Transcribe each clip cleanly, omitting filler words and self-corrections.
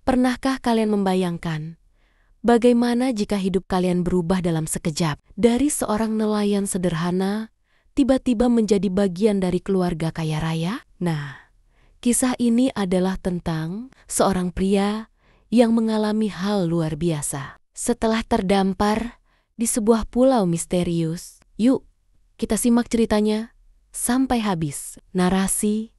Pernahkah kalian membayangkan bagaimana jika hidup kalian berubah dalam sekejap? Dari seorang nelayan sederhana, tiba-tiba menjadi bagian dari keluarga kaya raya? Nah, kisah ini adalah tentang seorang pria yang mengalami hal luar biasa. Setelah terdampar di sebuah pulau misterius, yuk kita simak ceritanya sampai habis. Narasi: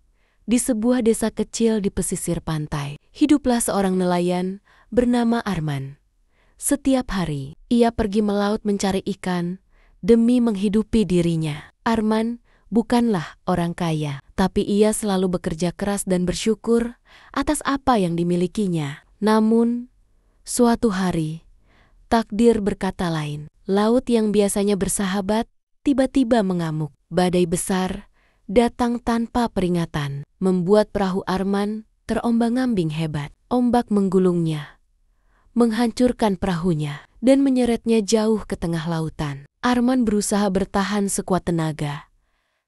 di sebuah desa kecil di pesisir pantai, hiduplah seorang nelayan bernama Arman. Setiap hari, ia pergi melaut mencari ikan demi menghidupi dirinya. Arman bukanlah orang kaya, tapi ia selalu bekerja keras dan bersyukur atas apa yang dimilikinya. Namun, suatu hari, takdir berkata lain. Laut yang biasanya bersahabat tiba-tiba mengamuk. Badai besar datang tanpa peringatan, membuat perahu Arman terombang-ambing hebat. Ombak menggulungnya, menghancurkan perahunya, dan menyeretnya jauh ke tengah lautan. Arman berusaha bertahan sekuat tenaga,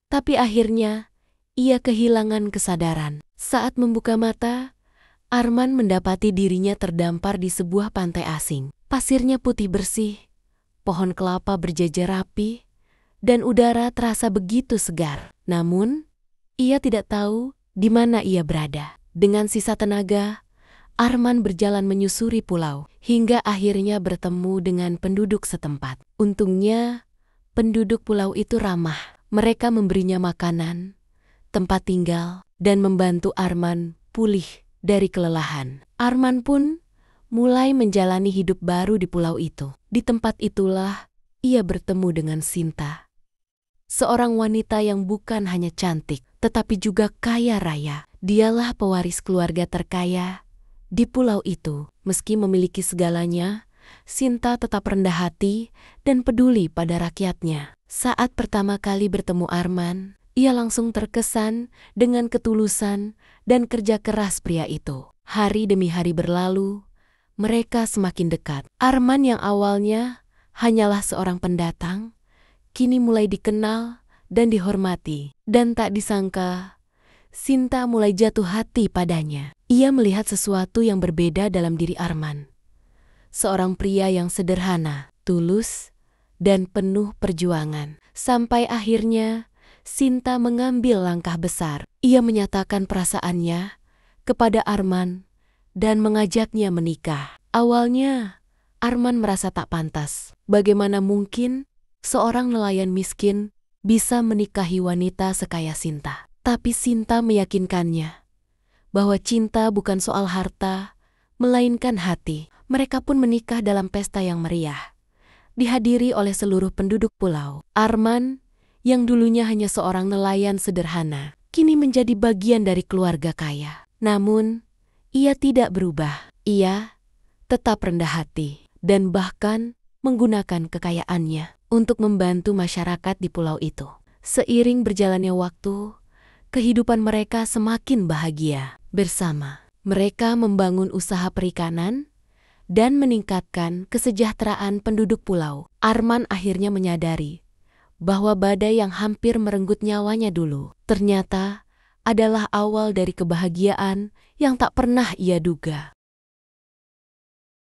tapi akhirnya ia kehilangan kesadaran. Saat membuka mata, Arman mendapati dirinya terdampar di sebuah pantai asing. Pasirnya putih bersih, pohon kelapa berjejer rapi, dan udara terasa begitu segar. Namun, ia tidak tahu di mana ia berada. Dengan sisa tenaga, Arman berjalan menyusuri pulau, hingga akhirnya bertemu dengan penduduk setempat. Untungnya, penduduk pulau itu ramah. Mereka memberinya makanan, tempat tinggal, dan membantu Arman pulih dari kelelahan. Arman pun mulai menjalani hidup baru di pulau itu. Di tempat itulah ia bertemu dengan Sinta, seorang wanita yang bukan hanya cantik, tetapi juga kaya raya. Dialah pewaris keluarga terkaya di pulau itu. Meski memiliki segalanya, Sinta tetap rendah hati dan peduli pada rakyatnya. Saat pertama kali bertemu Arman, ia langsung terkesan dengan ketulusan dan kerja keras pria itu. Hari demi hari berlalu, mereka semakin dekat. Arman yang awalnya hanyalah seorang pendatang, kini mulai dikenal dan dihormati. Dan tak disangka, Sinta mulai jatuh hati padanya. Ia melihat sesuatu yang berbeda dalam diri Arman. Seorang pria yang sederhana, tulus, dan penuh perjuangan. Sampai akhirnya, Sinta mengambil langkah besar. Ia menyatakan perasaannya kepada Arman dan mengajaknya menikah. Awalnya, Arman merasa tak pantas. Bagaimana mungkin seorang nelayan miskin bisa menikahi wanita sekaya Sinta? Tapi Sinta meyakinkannya bahwa cinta bukan soal harta, melainkan hati. Mereka pun menikah dalam pesta yang meriah, dihadiri oleh seluruh penduduk pulau. Arman, yang dulunya hanya seorang nelayan sederhana, kini menjadi bagian dari keluarga kaya. Namun, ia tidak berubah. Ia tetap rendah hati dan bahkan menggunakan kekayaannya untuk membantu masyarakat di pulau itu. Seiring berjalannya waktu, kehidupan mereka semakin bahagia bersama. Mereka membangun usaha perikanan dan meningkatkan kesejahteraan penduduk pulau. Arman akhirnya menyadari bahwa badai yang hampir merenggut nyawanya dulu ternyata adalah awal dari kebahagiaan yang tak pernah ia duga.